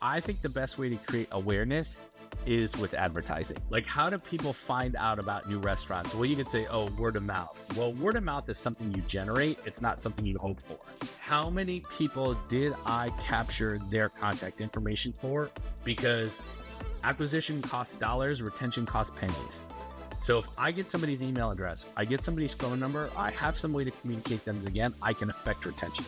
I think the best way to create awareness is with advertising. Like, how do people find out about new restaurants? Well, you could say, oh, word of mouth. Well, word of mouth is something you generate. It's not something you hope for. How many people did I capture their contact information for? Because acquisition costs dollars, retention costs pennies. So if I get somebody's email address, I get somebody's phone number, I have some way to communicate them again, I can affect retention.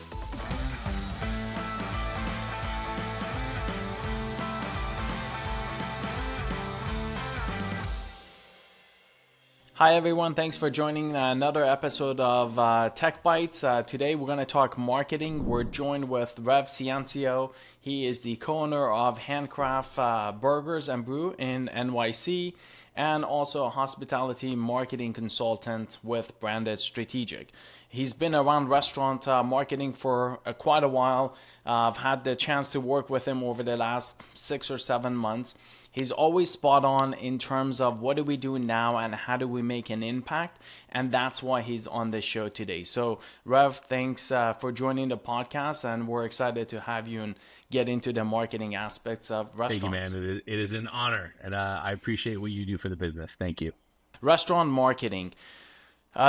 Hi everyone, thanks for joining another episode of TechBite. Today we're going to talk marketing. We're joined with Rev Ciancio. He is the co-owner of Handcraft Burgers and Brew in NYC and also a hospitality marketing consultant with Branded Strategic. He's been around restaurant marketing for quite a while. I've had the chance to work with him over the last 6 or 7 months. He's always spot on in terms of what do we do now and how do we make an impact. And that's why he's on the show today. So Rev, thanks for joining the podcast, and we're excited to have you and get into the marketing aspects of restaurants. Thank you, man. It is an honor, and I appreciate what you do for the business. Thank you. Restaurant marketing.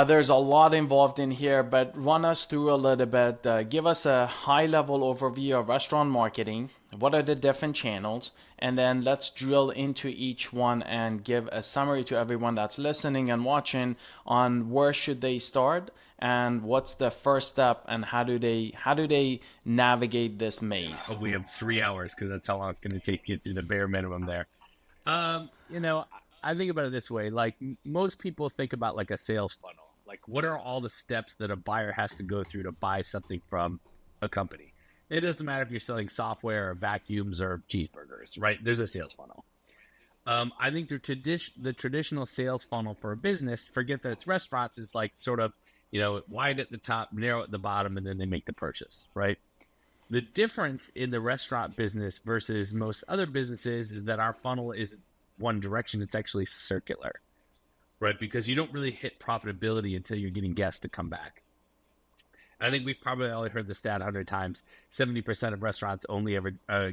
There's a lot involved in here, but run us through a little bit. Give us a high-level overview of restaurant marketing. What are the different channels? And then let's drill into each one and give a summary to everyone that's listening and watching on where should they start and what's the first step and how do they navigate this maze? We have 3 hours because that's how long it's going to take to get through the bare minimum there. I think about it this way. Like, most people think about like a sales funnel. Like, what are all the steps that a buyer has to go through to buy something from a company? It doesn't matter if you're selling software or vacuums or cheeseburgers, right? There's a sales funnel. I think the traditional sales funnel for a business, forget that it's restaurants, is like sort of, wide at the top, narrow at the bottom, and then they make the purchase, right? The difference in the restaurant business versus most other businesses is that our funnel is one direction. It's actually circular, right? Because you don't really hit profitability until you're getting guests to come back. I think we've probably only heard the stat 100 times. 70% of restaurants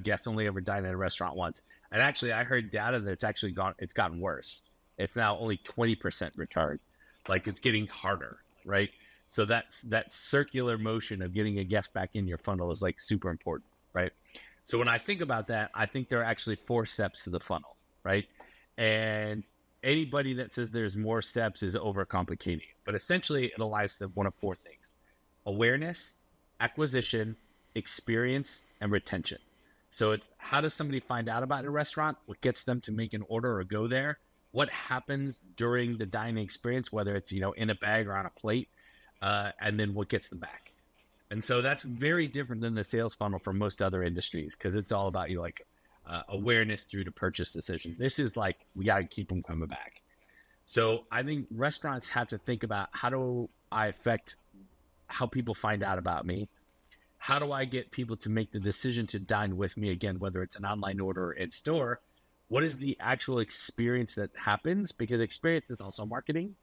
guests only ever dine at a restaurant once. And actually, I heard data that it's gotten worse. It's now only 20% return. Like, it's getting harder, right? So that circular motion of getting a guest back in your funnel is like super important, right? So when I think about that, I think there are actually 4 steps to the funnel, right? And anybody that says there's more steps is overcomplicating it. But essentially, it allows to one of 4 things: awareness, acquisition, experience, and retention. So it's how does somebody find out about a restaurant? What gets them to make an order or go there? What happens during the dining experience, whether it's, in a bag or on a plate, and then what gets them back. And so that's very different than the sales funnel for most other industries, because it's all about awareness through the purchase decision. This is like, we got to keep them coming back. So I think restaurants have to think about, how do I affect how people find out about me? How do I get people to make the decision to dine with me again, whether it's an online order or in store? What is the actual experience that happens? Because experience is also marketing.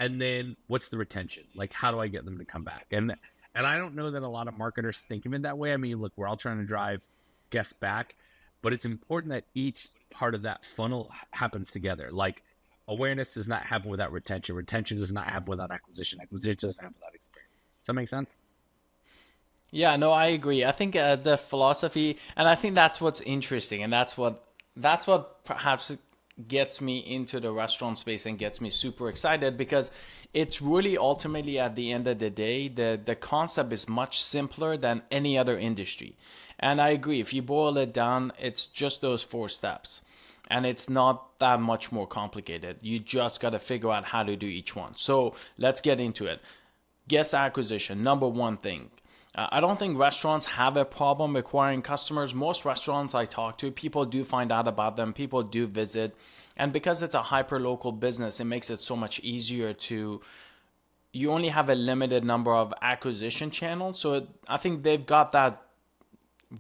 And then what's the retention? Like, how do I get them to come back? And I don't know that a lot of marketers think of it that way. I mean, look, we're all trying to drive guests back, but it's important that each part of that funnel happens together. Like, awareness does not happen without retention. Retention does not happen without acquisition. Acquisition doesn't happen without experience. Does that make sense? Yeah, no, I agree. I think the philosophy, and I think that's what's interesting, and that's what perhaps gets me into the restaurant space and gets me super excited, because it's really ultimately, at the end of the day, the concept is much simpler than any other industry. And I agree, if you boil it down, it's just those 4 steps. And it's not that much more complicated. You just got to figure out how to do each one. So let's get into it. Guest acquisition, number 1 thing. I don't think restaurants have a problem acquiring customers. Most restaurants I talk to, people do find out about them. People do visit. And because it's a hyper-local business, it makes it so much easier you only have a limited number of acquisition channels. So I think they've got that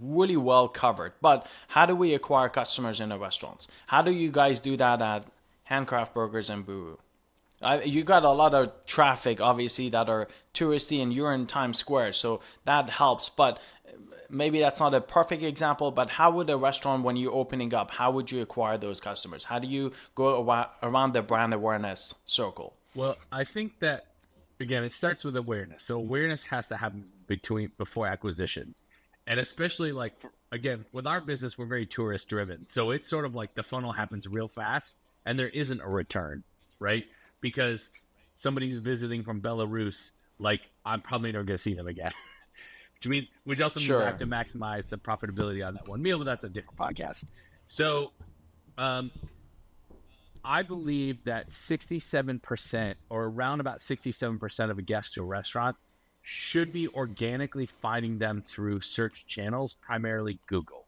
really well covered. But how do we acquire customers in the restaurants? How do you guys do that at Handcraft Burgers and Brew? You got a lot of traffic, obviously, that are touristy, and you're in Times Square, so that helps. But maybe that's not a perfect example, but how would a restaurant, when you're opening up, how would you acquire those customers? How do you go around the brand awareness circle? Well, I think that again, it starts with awareness. So awareness has to happen before acquisition, and especially like again with our business, we're very tourist driven. So it's sort of like the funnel happens real fast, and there isn't a return, right? Because somebody's visiting from Belarus, like I'm probably never going to see them again. Which also means I have Sure. to maximize the profitability on that one meal, but that's a different podcast. So um, I believe that 67% or around about 67% of a guest to a restaurant should be organically finding them through search channels, primarily Google,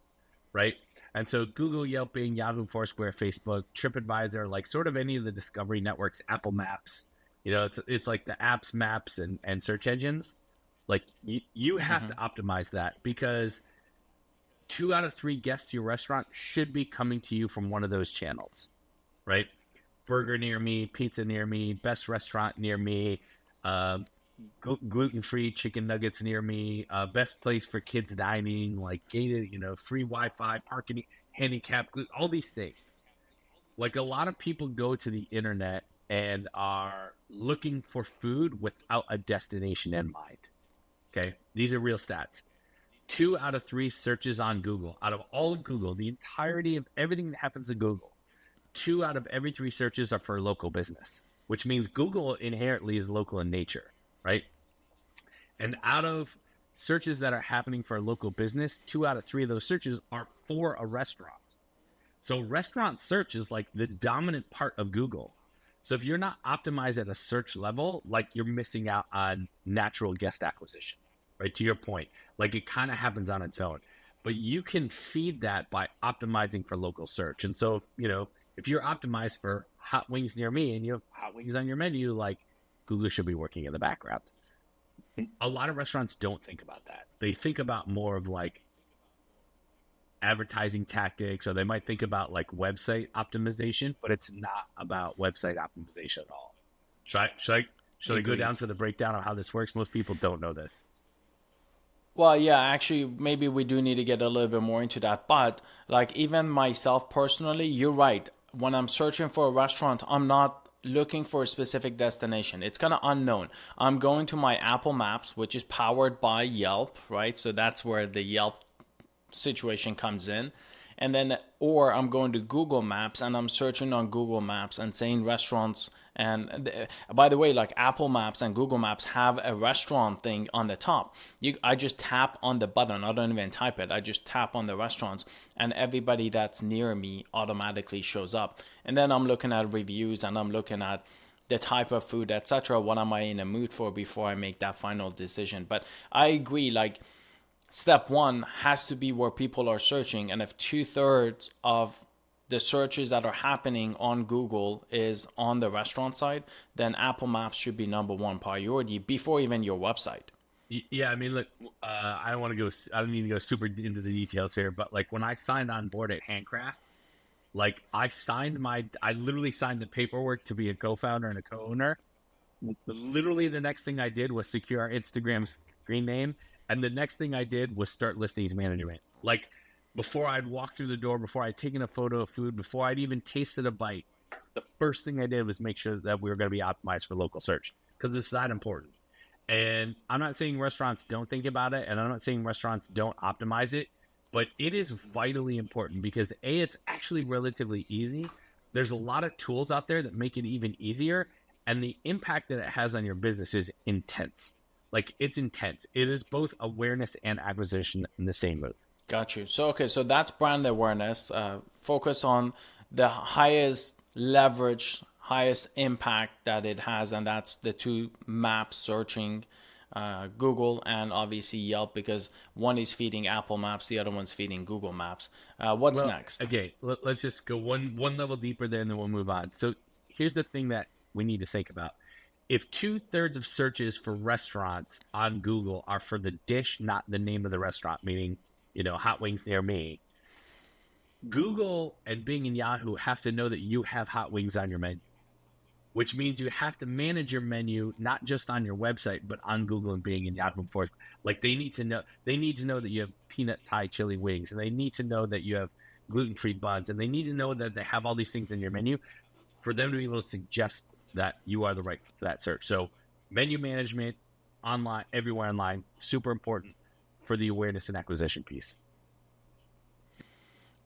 right? And so Google, Yelp, Bing, Yahoo, Foursquare, Facebook, TripAdvisor, like sort of any of the discovery networks, Apple Maps, it's like the apps, maps, and search engines. Like you have to optimize that because 2 out of 3 guests to your restaurant should be coming to you from one of those channels, right? Burger near me, pizza near me, best restaurant near me, uh, gluten-free chicken nuggets near me, best place for kids dining, like gated, free Wi-Fi, parking, handicap, all these things. Like a lot of people go to the internet and are looking for food without a destination in mind. Okay, these are real stats. 2 out of 3 searches on Google, out of all of Google, the entirety of everything that happens in Google, 2 out of every 3 searches are for local business, which means Google inherently is local in nature, right? And out of searches that are happening for a local business, 2 out of 3 of those searches are for a restaurant. So restaurant search is like the dominant part of Google. So if you're not optimized at a search level, like you're missing out on natural guest acquisition, right? To your point, like it kind of happens on its own, but you can feed that by optimizing for local search. And so, if you're optimized for hot wings near me and you have hot wings on your menu, like Google should be working in the background. A lot of restaurants don't think about that. They think about more of like advertising tactics, or they might think about like website optimization, but it's not about website optimization at all. Should I go down Agreed. to the breakdown of how this works? Most people don't know this. Well, yeah, actually, maybe we do need to get a little bit more into that. But like, even myself personally, you're right. When I'm searching for a restaurant, I'm not looking for a specific destination. It's kind of unknown. I'm going to my Apple Maps, which is powered by Yelp, right? So that's where the Yelp situation comes in. And then, or I'm going to Google Maps and I'm searching on Google Maps and saying restaurants. And by the way, like Apple Maps and Google Maps have a restaurant thing on the top. I just tap on the button. I don't even type it. I just tap on the restaurants, and everybody that's near me automatically shows up. And then I'm looking at reviews and I'm looking at the type of food, etc. What am I in a mood for before I make that final decision? But I agree, like step one has to be where people are searching. And if 2/3 of the searches that are happening on Google is on the restaurant side, then Apple Maps should be number one priority before even your website. Yeah, I mean, look, I don't want to go. I don't need to go super into the details here, but like when I signed on board at Handcraft, like I literally signed the paperwork to be a co-founder and a co-owner. Literally, the next thing I did was secure our Instagram screen name, and the next thing I did was start listings management. Like before I'd walk through the door, before I'd taken a photo of food, before I'd even tasted a bite, the first thing I did was make sure that we were going to be optimized for local search because this is that important. And I'm not saying restaurants don't think about it, and I'm not saying restaurants don't optimize it, but it is vitally important because A, it's actually relatively easy. There's a lot of tools out there that make it even easier, and the impact that it has on your business is intense. Like it's intense. It is both awareness and acquisition in the same move. Got you. So, okay, so that's brand awareness. Focus on the highest leverage, highest impact that it has, and that's the two maps searching, Google and obviously Yelp, because one is feeding Apple Maps, the other one's feeding Google Maps. What's Well, next? okay, let's just go one level deeper there, and then we'll move on. So here's the thing that we need to think about. If 2/3 of searches for restaurants on Google are for the dish, not the name of the restaurant, meaning, hot wings near me, Google and Bing and Yahoo have to know that you have hot wings on your menu. which means you have to manage your menu not just on your website but on Google and Bing and Yahoo Force. Like they need to know that you have peanut Thai chili wings, and they need to know that you have gluten-free buns, and they need to know that they have all these things in your menu for them to be able to suggest that you are the right for that search. So menu management online, everywhere online, super important for the awareness and acquisition piece.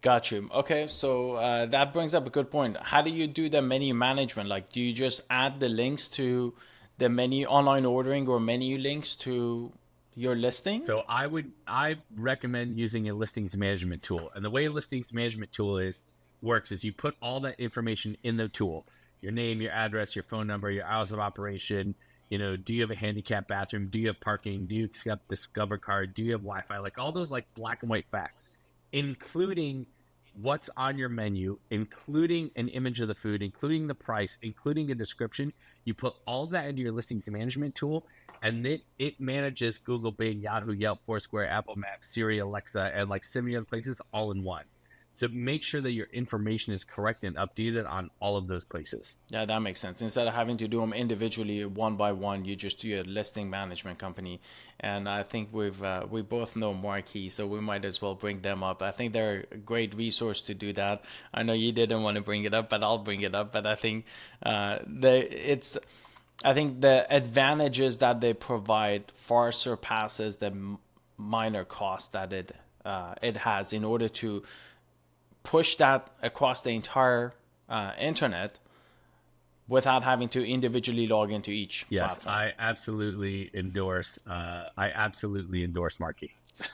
Got you. Okay, so that brings up a good point. How do you do the menu management? Like, do you just add the links to the menu online ordering or menu links to your listing? So I recommend using a listings management tool. And the way a listings management tool works is you put all that information in the tool. Your name, your address, your phone number, your hours of operation, do you have a handicap bathroom? Do you have parking? Do you accept Discover card? Do you have Wi-Fi? Like all those like black and white facts, including what's on your menu, including an image of the food, including the price, including a description. You put all that into your listings management tool, and it manages Google, Bing, Yahoo, Yelp, Foursquare, Apple Maps, Siri, Alexa, and like so many other places all in one. So make sure that your information is correct and updated on all of those places. Yeah, that makes sense. Instead of having to do them individually, one by one, you just do a listing management company. And I think we both know Marquee, so we might as well bring them up. I think they're a great resource to do that. I know you didn't want to bring it up, but I'll bring it up. But I think I think the advantages that they provide far surpasses the minor cost that it has in order to push that across the entire internet without having to individually log into each platform. I absolutely endorse Marquee. So.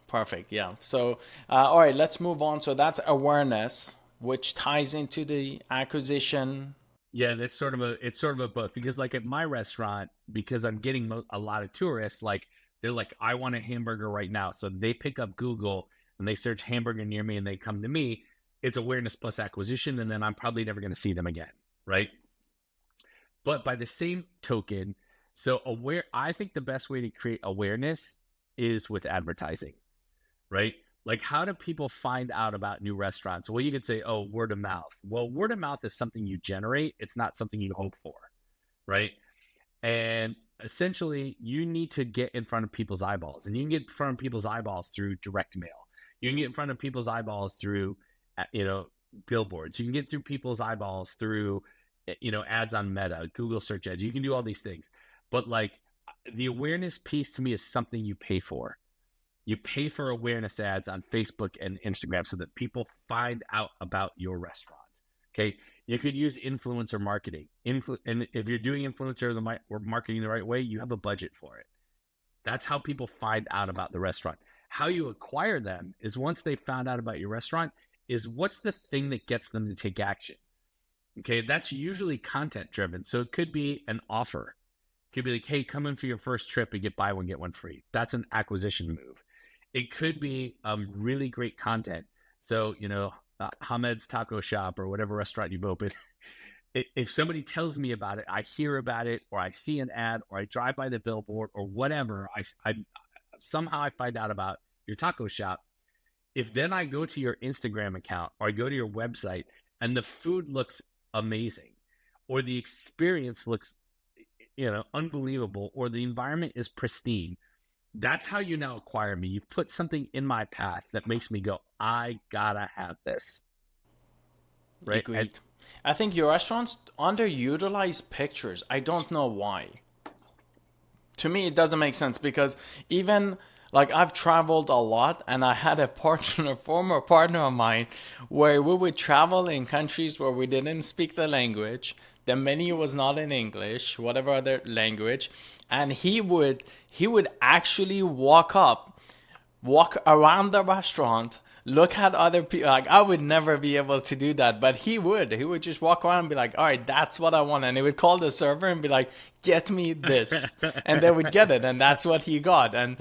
Perfect. Yeah. So, all right, let's move on. So that's awareness, which ties into the acquisition. Yeah, it's sort of a both, because like at my restaurant, because I'm getting a lot of tourists, like they're like, I want a hamburger right now. So they pick up Google and they search hamburger near me and they come to me. It's awareness plus acquisition, and then I'm probably never going to see them again, right? But by the same token, I think the best way to create awareness is with advertising, right? Like, how do people find out about new restaurants? Well, you could say, oh, word of mouth. Well, word of mouth is something you generate. It's not something you hope for, right? And essentially, you need to get in front of people's eyeballs. And you can get in front of people's eyeballs through direct mail. You can get in front of people's eyeballs through, billboards. You can get through people's eyeballs through, ads on Meta, Google search ads. You can do all these things. But like the awareness piece to me is something you pay for. You pay for awareness ads on Facebook and Instagram so that people find out about your restaurant. Okay. You could use influencer marketing. And if you're doing influencer or marketing the right way, you have a budget for it. That's how people find out about the restaurant. How you acquire them is once they found out about your restaurant is what's the thing that gets them to take action. Okay. That's usually content driven. So it could be an offer. It could be like, hey, come in for your first trip and get buy one, get one free. That's an acquisition move. It could be really great content. So, Hamed's Taco Shop or whatever restaurant you've opened. If somebody tells me about it, I hear about it, or I see an ad, or I drive by the billboard, or whatever, I somehow I find out about your taco shop. If then I go to your Instagram account or I go to your website and the food looks amazing, or the experience looks, unbelievable, or the environment is pristine, that's how you now acquire me. You've put something in my path that makes me go, I gotta have this. Right? Agreed. I think your restaurants underutilize pictures. I don't know why. To me, it doesn't make sense because even like I've traveled a lot, and I had a former partner of mine, where we would travel in countries where we didn't speak the language. The menu was not in English, whatever other language, and he would actually walk around the restaurant, look at other people. Like I would never be able to do that, but he would just walk around and be like, all right, that's what I want. And he would call the server and be like, get me this. And they would get it. And that's what he got. And,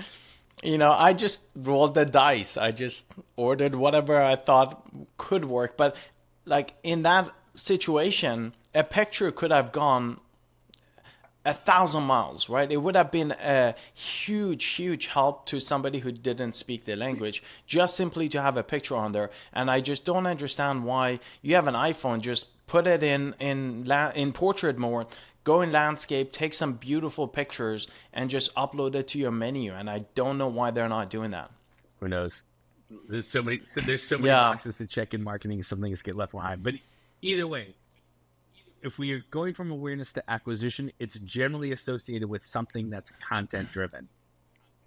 I just rolled the dice. I just ordered whatever I thought could work. But like in that situation, a picture could have gone 1,000 miles, right? It would have been a huge help to somebody who didn't speak the language, just simply to have a picture on there. And I just don't understand why you have an iPhone, just put it in portrait mode, go in landscape, take some beautiful pictures, and just upload it to your menu. And I don't know why they're not doing that. Who knows? There's so many Yeah, boxes to check in marketing. Some things get left behind. But either way, if we are going from awareness to acquisition, it's generally associated with something that's content driven.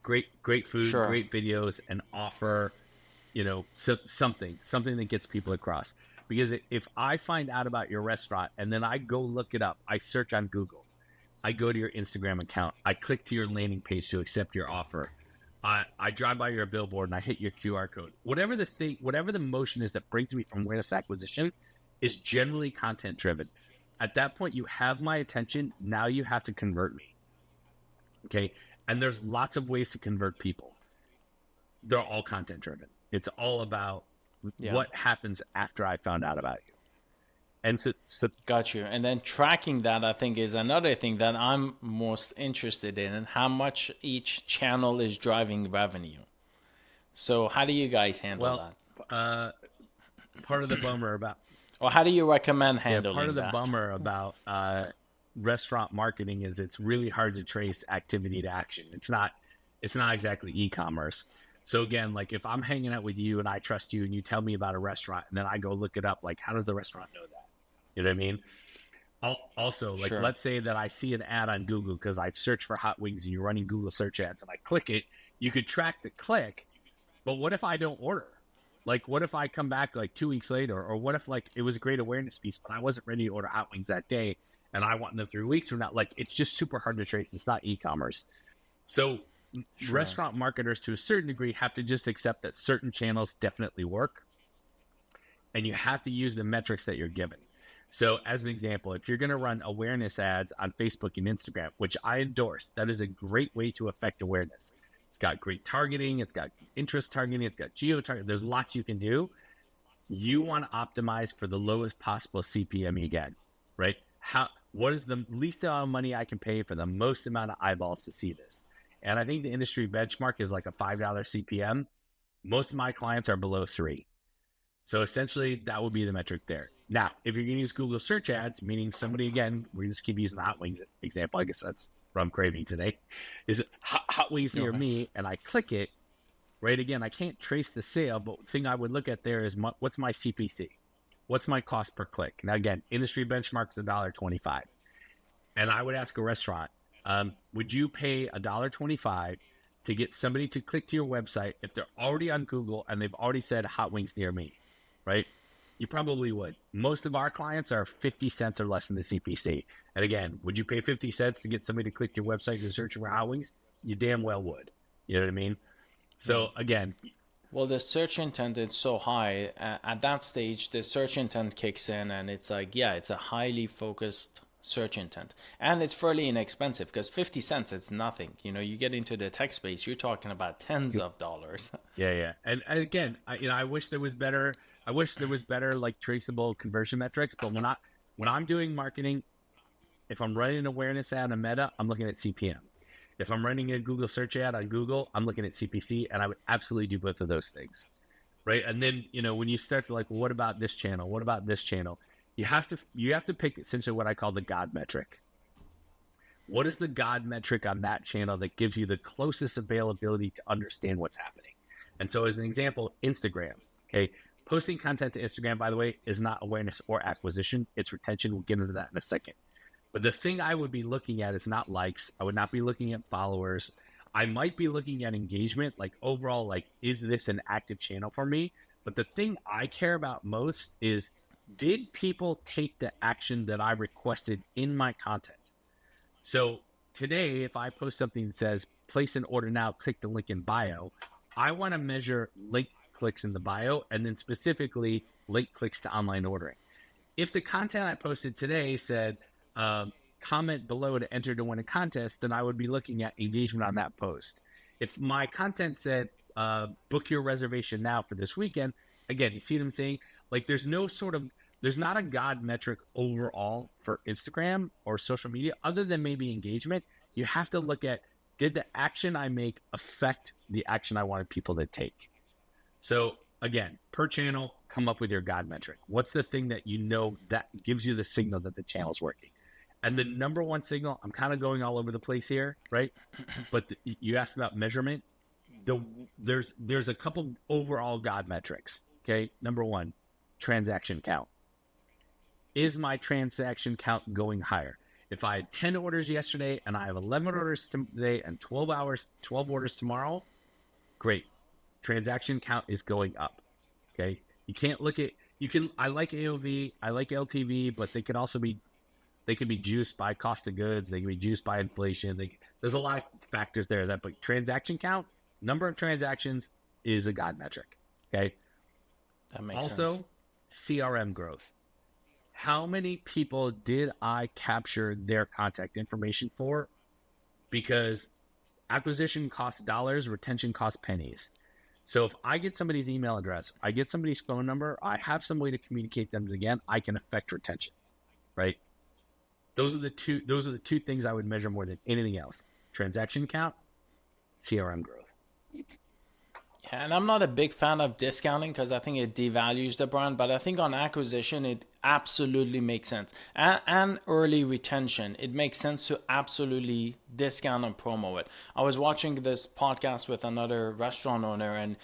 Great food, sure. great videos, and offer, something that gets people across. Because if I find out about your restaurant and then I go look it up, I search on Google, I go to your Instagram account, I click to your landing page to accept your offer, I drive by your billboard and I hit your QR code. Whatever the motion is that brings me from awareness acquisition is generally content driven. At that point, you have my attention. Now you have to convert me. Okay. And there's lots of ways to convert people. They're all content driven. It's all about Yeah. what happens after I found out about you. And so Got you. And then tracking that, I think, is another thing that I'm most interested in, and how much each channel is driving revenue. So how do you guys handle well, that? part of the bummer about Or how do you recommend part handling of the that? bummer about restaurant marketing is it's really hard to trace activity to action. It's not exactly e-commerce. So again, like if I'm hanging out with you and I trust you and you tell me about a restaurant and then I go look it up, like how does the restaurant know that? You know what I mean? Also, like Sure. let's say that I see an ad on Google because I search for hot wings and you're running Google search ads and I click it, you could track the click, but what if I don't order? Like what if I come back like 2 weeks later, or what if like it was a great awareness piece, but I wasn't ready to order hot wings that day and I want them 3 weeks from now? Like it's just super hard to trace. It's not e-commerce. So Sure. restaurant marketers to a certain degree have to just accept that certain channels definitely work and you have to use the metrics that you're given. So as an example, if you're going to run awareness ads on Facebook and Instagram, which I endorse, that is a great way to affect awareness. It's got great targeting. It's got interest targeting. It's got geo targeting. There's lots you can do. You want to optimize for the lowest possible CPM you get, right? What is the least amount of money I can pay for the most amount of eyeballs to see this? And I think the industry benchmark is like a $5 CPM. Most of my clients are below 3. So essentially, that would be the metric there. Now, if you're going to use Google search ads, meaning somebody, again, we just keep using the hot wings example. I guess that's what I'm craving today. Is hot wings near Okay. me, and I click it, right? Again, I can't trace the sale, but the thing I would look at there is what's my CPC? What's my cost per click? Now, again, industry benchmark is $1.25. And I would ask a restaurant, would you pay $1.25 to get somebody to click to your website if they're already on Google and they've already said hot wings near me, right? You probably would. Most of our clients are 50 cents or less in the CPC. And again, would you pay 50 cents to get somebody to click to your website to search for hot wings? You damn well would. You know what I mean? Yeah. So again, Well, the search intent is so high. At that stage, the search intent kicks in, and it's like, yeah, it's a highly focused search intent. And it's fairly inexpensive because 50 cents, it's nothing. You get into the tech space, you're talking about tens of dollars. yeah. And again, I wish there was better. I wish there was better like traceable conversion metrics. But when I'm doing marketing, if I'm running an awareness ad on Meta, I'm looking at CPM. If I'm running a Google search ad on Google, I'm looking at CPC, and I would absolutely do both of those things, right? And then when you start to like, well, what about this channel? What about this channel? You have to pick essentially what I call the God metric. What is the God metric on that channel that gives you the closest availability to understand what's happening? And so, as an example, Instagram. Okay, posting content to Instagram, by the way, is not awareness or acquisition; it's retention. We'll get into that in a second. But the thing I would be looking at is not likes. I would not be looking at followers. I might be looking at engagement, like overall, like, is this an active channel for me? But the thing I care about most is, did people take the action that I requested in my content? So today, if I post something that says, place an order now, click the link in bio, I want to measure link clicks in the bio and then specifically link clicks to online ordering. If the content I posted today said, comment below to enter to win a contest, then I would be looking at engagement on that post. If my content said, book your reservation now for this weekend, again, you see what I'm saying? Like there's no sort of there's not a God metric overall for Instagram or social media other than maybe engagement. You have to look at, did the action I make affect the action I wanted people to take? So again, per channel, come up with your God metric. What's the thing that you know that gives you the signal that the channel's working? And the number one signal, I'm kind of going all over the place here, right? But you asked about measurement. There's a couple overall God metrics. Okay, number one, transaction count. Is my transaction count going higher? If I had 10 orders yesterday and I have 11 orders today and 12 orders tomorrow, great. Transaction count is going up. Okay. You can't look at, I like AOV, I like LTV, but they can be juiced by cost of goods. They can be juiced by inflation. There's a lot of factors there but transaction count, number of transactions is a God metric. Okay. That makes sense. Also, CRM growth. How many people did I capture their contact information for? Because acquisition costs dollars, retention costs pennies. So if I get somebody's email address, I get somebody's phone number, I have some way to communicate them again, I can affect retention, right? Those are the two things I would measure more than anything else. Transaction count, CRM growth. Yeah, and I'm not a big fan of discounting because I think it devalues the brand, but I think on acquisition, it absolutely makes sense. And early retention, it makes sense to absolutely discount and promo it. I was watching this podcast with another restaurant owner, and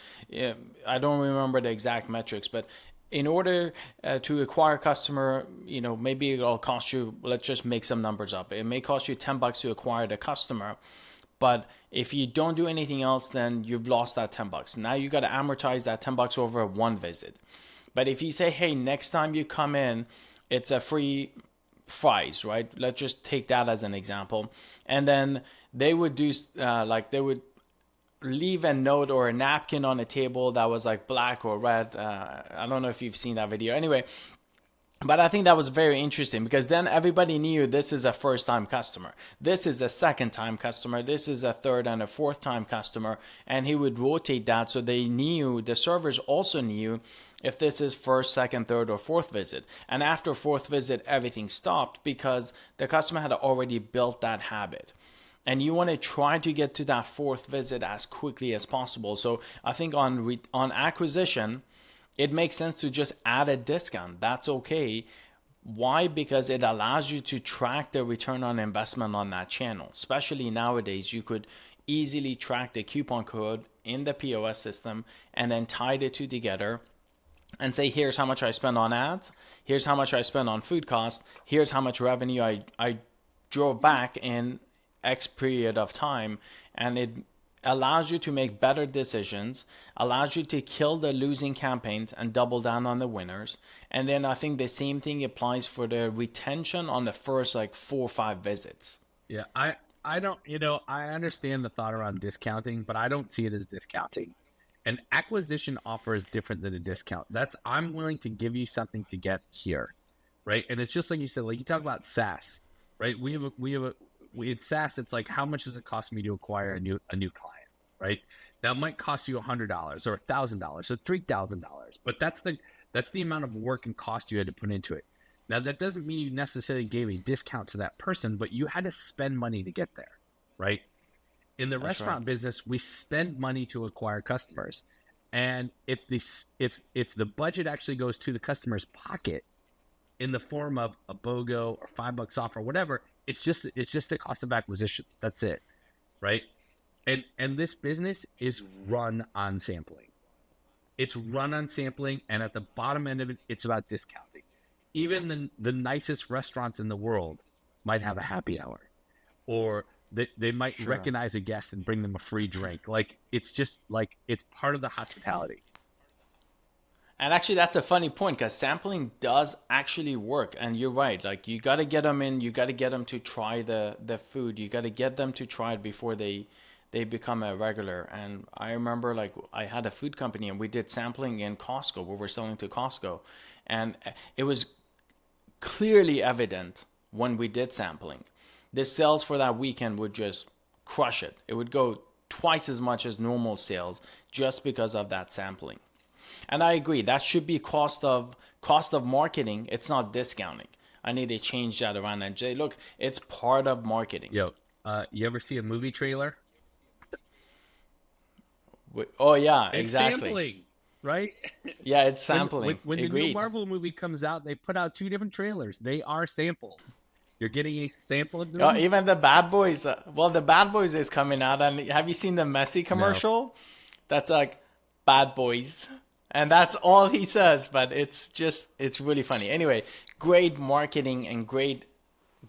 I don't remember the exact metrics, but in order to acquire a customer, maybe it'll cost you, let's just make some numbers up. It may cost you $10 to acquire the customer. But if you don't do anything else, then you've lost that $10. Now you got to amortize that $10 over one visit. But if you say, hey, next time you come in, it's a free fries, right? Let's just take that as an example. And then they would do they would leave a note or a napkin on a table that was like black or red. I don't know if you've seen that video. Anyway, but I think that was very interesting because then everybody knew this is a first-time customer. This is a second-time customer. This is a third and a fourth-time customer. And he would rotate that so they knew, the servers also knew if this is first, second, third, or fourth visit. And after fourth visit, everything stopped because the customer had already built that habit. And you want to try to get to that fourth visit as quickly as possible. So I think on acquisition, it makes sense to just add a discount. That's okay. Why? Because it allows you to track the return on investment on that channel. Especially nowadays, you could easily track the coupon code in the POS system and then tie the two together and say, here's how much I spent on ads. Here's how much I spent on food costs. Here's how much revenue I drove back in X period of time. And it allows you to make better decisions, allows you to kill the losing campaigns and double down on the winners. And then I think the same thing applies for the retention on the first 4 or 5 visits. Yeah, I don't, I understand the thought around discounting, but I don't see it as discounting. An acquisition offer is different than a discount. I'm willing to give you something to get here, right? And it's just like you said, like you talk about SaaS, right? With SaaS, it's like, how much does it cost me to acquire a new client, right? That might cost you $100 or $1,000 or $3,000, but that's the amount of work and cost you had to put into it. Now, that doesn't mean you necessarily gave a discount to that person, but you had to spend money to get there, right? In the restaurant business, we spend money to acquire customers, and if the budget actually goes to the customer's pocket in the form of a BOGO or $5 off or whatever, it's just the cost of acquisition. That's it, right? And this business is run on sampling. It's run on sampling, and at the bottom end of it, it's about discounting. Even the nicest restaurants in the world might have a happy hour, or they might recognize a guest and bring them a free drink. It's just it's part of the hospitality. And actually, that's a funny point because sampling does actually work. And you're right. You got to get them in. You got to get them to try the food. You got to get them to try it before they become a regular. And I remember I had a food company and we did sampling in Costco. We were selling to Costco. And it was clearly evident when we did sampling. The sales for that weekend would just crush it. It would go twice as much as normal sales just because of that sampling. And I agree, that should be cost of marketing. It's not discounting. I need to change that around and say, look, it's part of marketing. Yo, you ever see a movie trailer? Oh yeah, It's exactly. sampling, right? Yeah, it's when when sampling. when the new Agreed. Marvel movie comes out, they put out two different trailers. They are samples. You're getting a sample of Oh, them. even the Bad Boys. Well, the Bad Boys is coming out, and have you seen the Messi No. commercial? That's like Bad Boys, and that's all he says. But it's really funny. Anyway, great marketing and great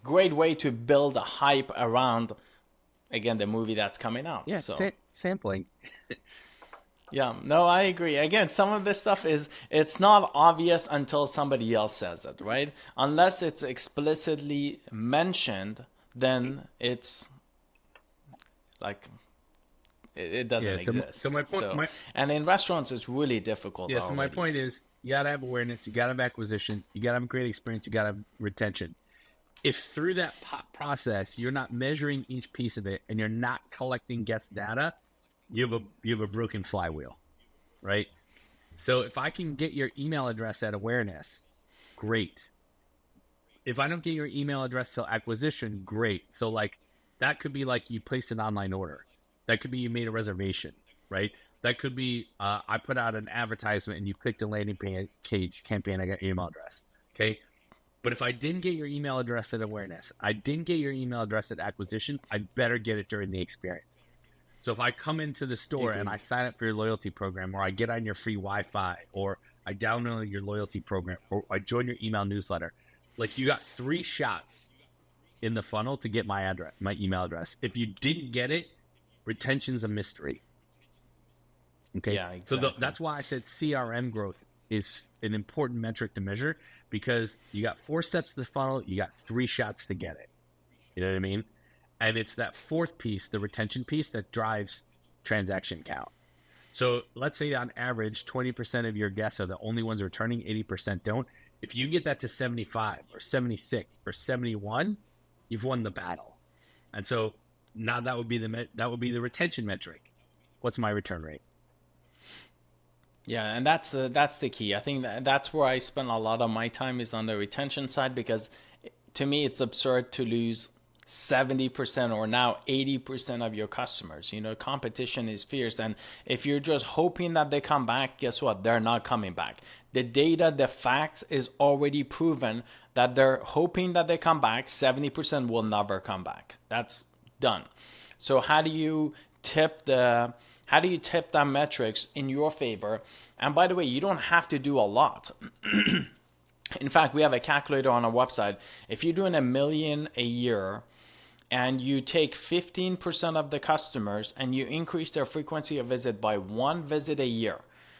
way to build a hype around, again, the movie that's coming out. Yeah, So sampling. yeah, no, I agree. Again, some of this stuff it's not obvious until somebody else says it, right? Unless it's explicitly mentioned, then it's like it Yeah. doesn't So exist. so my point So, my and in restaurants, it's really difficult yeah. So my already. point is, you gotta have awareness. You gotta have acquisition. You gotta have a great experience. You gotta have retention. If through that process you're not measuring each piece of it and you're not collecting guest data, you have a broken flywheel, right? So if I can get your email address at awareness, great. If I don't get your email address till acquisition, great. So like that could be like you placed an online order. That could be you made a reservation, right? That could be I put out an advertisement and you clicked a landing page campaign. I got your email address. Okay. But if I didn't get your email address at awareness, I didn't get your email address at acquisition, I better get it during the experience. So if I come into the store and I Agreed. sign up for your loyalty program, or I get on your free Wi-Fi, or I download your loyalty program, or I join your email newsletter, like you got 3 shots in the funnel to get my address, my email address. If you didn't get it, retention's a mystery. Okay, Yeah, so exactly. that's why I said CRM growth is an important metric to measure, because you got 4 steps to the funnel, you got 3 shots to get it. You know what I mean? And it's that fourth piece, the retention piece, that drives transaction count. So let's say on average, 20% of your guests are the only ones returning, 80% don't. If you get that to 75 or 76 or 71, you've won the battle. And so now that would be the retention metric. What's my return rate? Yeah, and that's the key. I think that's where I spend a lot of my time is on the retention side, because to me it's absurd to lose 70% or now 80% of your customers. Competition is fierce, and if you're just hoping that they come back, guess what? They're not coming back. The data, the facts is already proven that they're hoping that they come back. 70% will never come back. That's done. So how do you tip that metrics in your favor? And by the way, you don't have to do a lot. In fact, we have a calculator on our website. If you're doing 1 million a year and you take 15% of the customers and you increase their frequency of visit by 1 visit a year.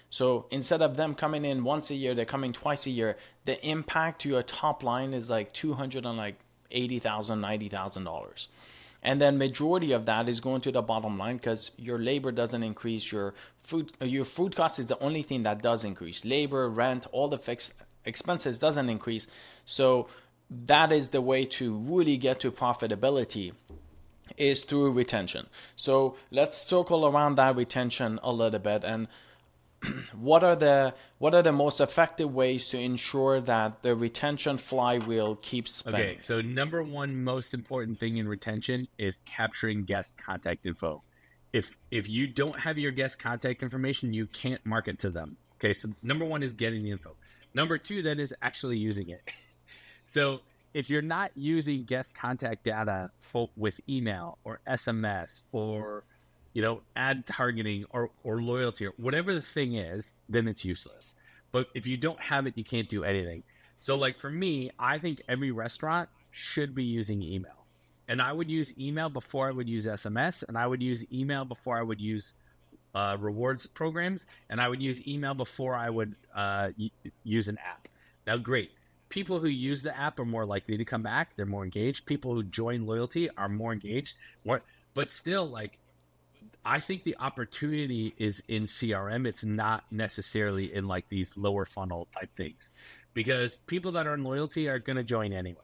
So instead of them coming in once a year, they're coming twice a year. The impact to your top line is like $280,000, $90,000. And then majority of that is going to the bottom line, because your labor doesn't increase. Your food cost is the only thing that does increase. Labor, rent, all the fixed expenses doesn't increase. So that is the way to really get to profitability, is through retention. So let's circle around that retention a little bit. And what are the most effective ways to ensure that the retention flywheel keeps Okay, spinning? so number one most important thing in retention is capturing guest contact info. If you don't have your guest contact information, you can't market to them. Okay, so number one is getting the info. Number two then is actually using it. So if you're not using guest contact data with email or SMS or ad targeting or loyalty or whatever the thing is, then it's useless. But if you don't have it, you can't do anything. So like for me, I think every restaurant should be using email. And I would use email before I would use SMS, and I would use email before I would use rewards programs, and I would use email before I would use an app. Now, great. People who use the app are more likely to come back. They're more engaged. People who join loyalty are more engaged. But still, like, I think the opportunity is in CRM. It's not necessarily in like these lower funnel type things, because people that are in loyalty are going to join anyway.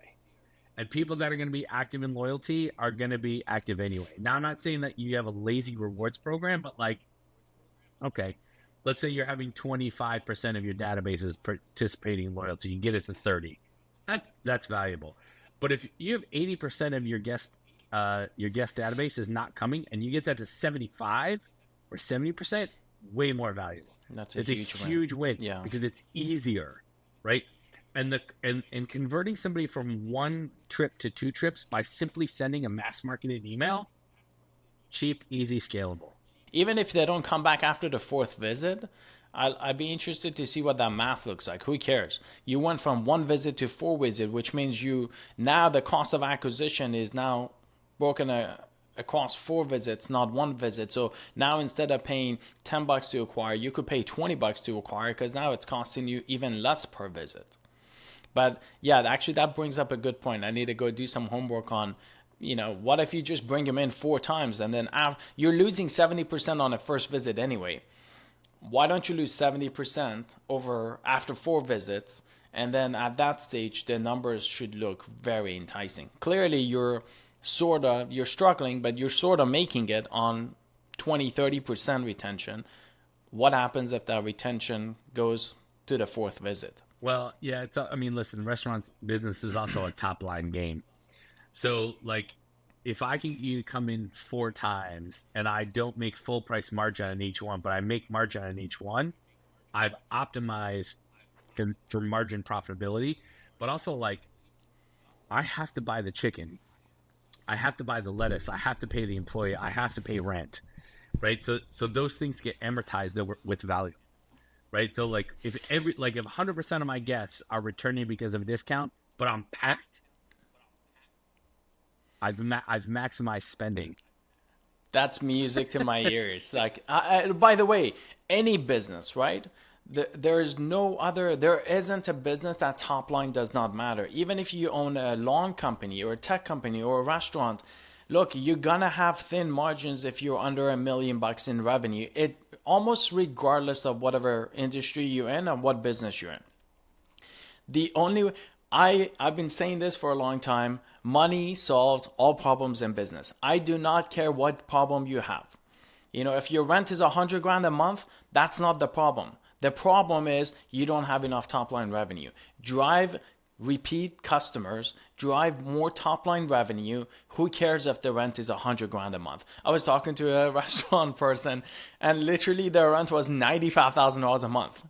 And people that are going to be active in loyalty are going to be active anyway. Now, I'm not saying that you have a lazy rewards program, but like, okay, let's say you're having 25% of your databases participating in loyalty, you get it to 30. That's valuable. But if you have 80% of your guest database is not coming, and you get that to 75 or 70%, way more valuable. That's a It's a huge win. huge win Yeah. because it's easier, right? And converting somebody from one trip to two trips by simply sending a mass marketed email, cheap, easy, scalable. Even if they don't come back after the fourth visit, I'd be interested to see what that math looks like. Who cares? You went from one visit to four visit, which means you now the cost of acquisition is now broken across four visits, not one visit. So now instead of paying $10 to acquire, you could pay $20 to acquire because now it's costing you even less per visit. But yeah, actually that brings up a good point. I need to go do some homework on, what if you just bring them in four times and then you're losing 70% on a first visit anyway. Why don't you lose 70% over after four visits? And then at that stage, the numbers should look very enticing. Clearly, you're struggling, but you're sort of making it on 20-30% retention. What happens if that retention goes to the fourth visit? Well, yeah, listen, restaurants business is also a top line game. So, like, if I can you come in four times and I don't make full price margin on each one, but I make margin on each one, I've optimized for margin profitability. But also, like, I have to buy the chicken, I have to buy the lettuce, I have to pay the employee, I have to pay rent, right? So those things get amortized with value, right? So like if 100% of my guests are returning because of a discount, but I'm packed, I've maximized spending. That's music to my ears. Like, by the way, any business, right? There isn't a business that top line does not matter. Even if you own a lawn company or a tech company or a restaurant, look, you're gonna have thin margins if you're under $1 million in revenue. It almost regardless of whatever industry you're in and what business you're in. The only I've been saying this for a long time. Money solves all problems in business. I do not care what problem you have. If your rent is $100,000 a month, that's not the problem. The problem is you don't have enough top line revenue. Drive repeat customers, drive more top line revenue. Who cares if the rent is $100,000 a month? I was talking to a restaurant person and literally their rent was $95,000 a month.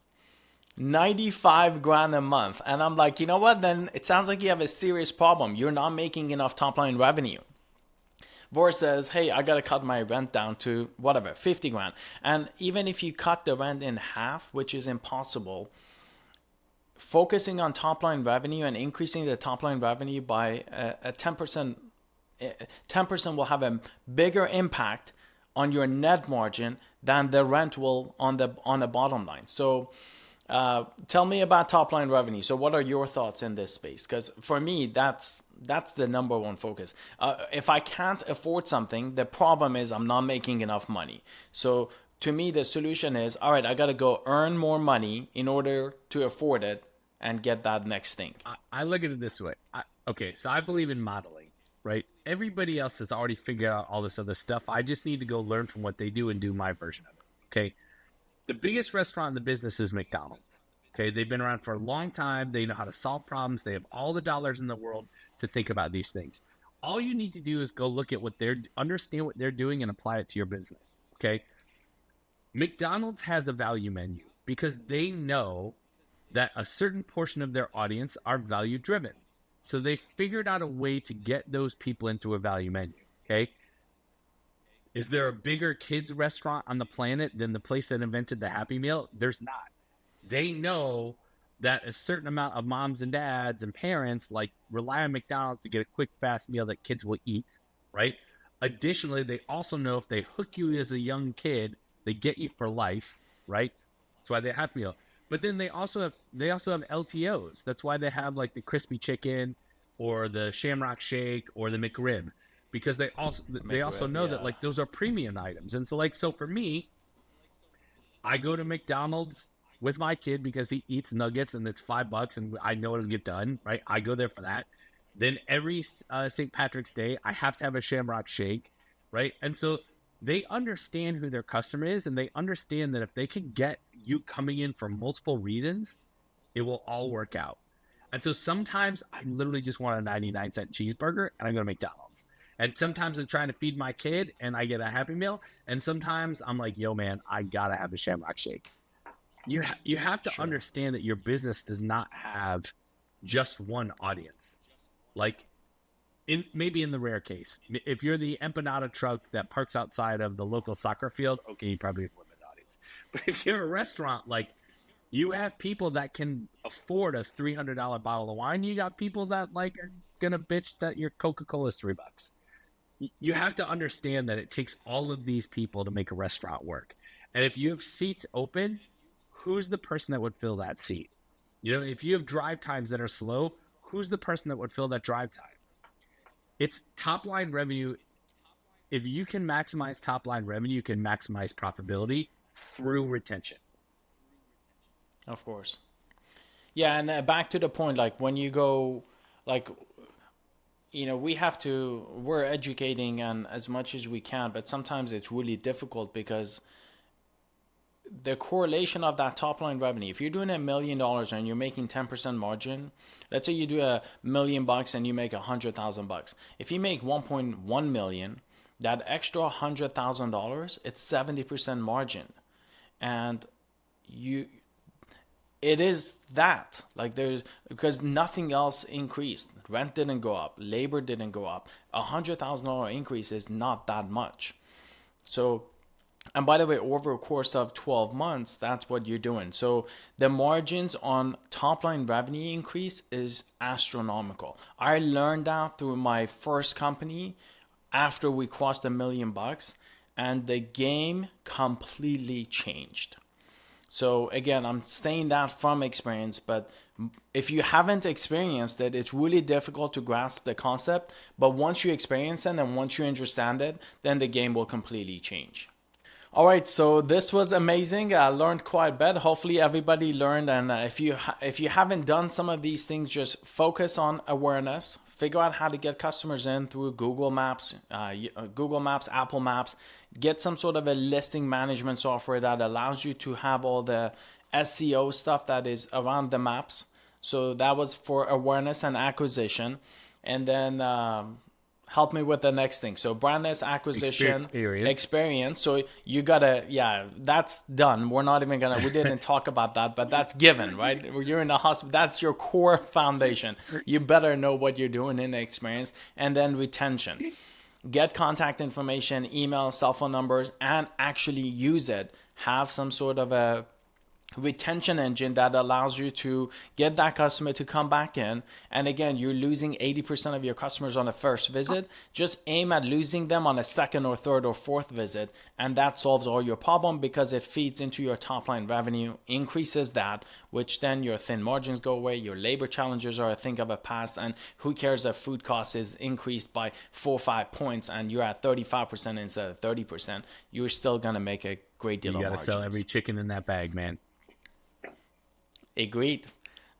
$95,000 a month. And I'm like, you know what? Then it sounds like you have a serious problem. You're not making enough top line revenue. Versus, hey, I got to cut my rent down to whatever, 50 grand. And even if you cut the rent in half, which is impossible, focusing on top line revenue and increasing the top line revenue by a 10%, 10% will have a bigger impact on your net margin than the rent will on the bottom line. So tell me about top line revenue. So what are your thoughts in this space? Because for me, that's the number one focus. If I can't afford something, the problem is I'm not making enough money. So to me, the solution is, all right, I got to go earn more money in order to afford it and get that next thing. I look at it this way. So I believe in modeling, right? Everybody else has already figured out all this other stuff. I just need to go learn from what they do and do my version of it, okay? The biggest restaurant in the business is McDonald's. Okay, they've been around for a long time. They know how to solve problems. They have all the dollars in the world to think about these things. All you need to do is go look at understand what they're doing and apply it to your business. Okay, McDonald's has a value menu because they know that a certain portion of their audience are value driven. So they figured out a way to get those people into a value menu. Okay. Is there a bigger kids restaurant on the planet than the place that invented the Happy Meal? There's not. They know that a certain amount of moms and dads and parents rely on McDonald's to get a quick, fast meal that kids will eat, right? Additionally, they also know if they hook you as a young kid, they get you for life, right? That's why they have Happy Meal. But then they also have LTOs. That's why they have the crispy chicken or the Shamrock Shake or the McRib. Because they also know that those are premium items. And so for me, I go to McDonald's with my kid because he eats nuggets and it's $5 and I know it'll get done, right? I go there for that. Then every St. Patrick's Day, I have to have a Shamrock Shake, right? And so they understand who their customer is and they understand that if they can get you coming in for multiple reasons, it will all work out. And so sometimes I literally just want a 99-cent cheeseburger and I go to McDonald's. And sometimes I'm trying to feed my kid and I get a Happy Meal. And sometimes I'm like, yo, man, I got to have a Shamrock Shake. You have to understand that your business does not have just one audience. Like, maybe in the rare case, if you're the empanada truck that parks outside of the local soccer field, okay, you probably have a limited audience. But if you're a restaurant, like, you have people that can afford a $300 bottle of wine. You got people that like are gonna bitch that your Coca-Cola is $3. You have to understand that it takes all of these people to make a restaurant work. And if you have seats open, who's the person that would fill that seat? You know, if you have drive times that are slow, who's the person that would fill that drive time? It's top line revenue. If you can maximize top line revenue, you can maximize profitability through retention. Of course. Yeah, and back to the point, like when you go, like, we're educating and as much as we can, but sometimes it's really difficult because the correlation of that top line revenue, if you're doing $1 million and you're making 10% margin, let's say you do $1 million and you make $100,000. If you make 1.1 million, that extra $100,000, it's 70% margin. And it is that, like, because nothing else increased. Rent didn't go up, labor didn't go up. $100,000 increase is not that much. So, and by the way, over a course of 12 months, that's what you're doing. So the margins on top line revenue increase is astronomical. I learned that through my first company after we crossed $1 million, and the game completely changed. So again, I'm saying that from experience, but if you haven't experienced it, it's really difficult to grasp the concept. But once you experience it and once you understand it, then the game will completely change. All right, so this was amazing. I learned quite a bit. Hopefully everybody learned. And if you haven't done some of these things, just focus on awareness. Figure out how to get customers in through Google Maps, Apple Maps. Get some sort of a listing management software that allows you to have all the SEO stuff that is around the maps. So that was for awareness and acquisition. And then help me with the next thing. So brandness, acquisition, experience. So you gotta, that's done. We're not even we didn't talk about that, but that's given, right? You're in the hospital. That's your core foundation. You better know what you're doing in the experience. And then retention. Get contact information, email, cell phone numbers, and actually use it. Have some sort of a retention engine that allows you to get that customer to come back in. And again, you're losing 80% of your customers on a first visit. Just aim at losing them on a second or third or fourth visit, and that solves all your problem because it feeds into your top line revenue, increases that, which then your thin margins go away, your labor challenges are a thing of a past, and who cares if food cost is increased by 4 or 5 points and you're at 35% instead of 30%, you're still gonna make a great deal of margins. You gotta sell every chicken in that bag, man. Agreed.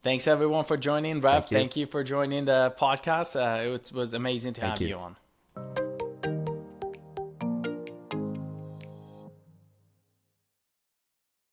Thanks everyone for joining. Rev, thank you for joining the podcast. It was amazing to have you on.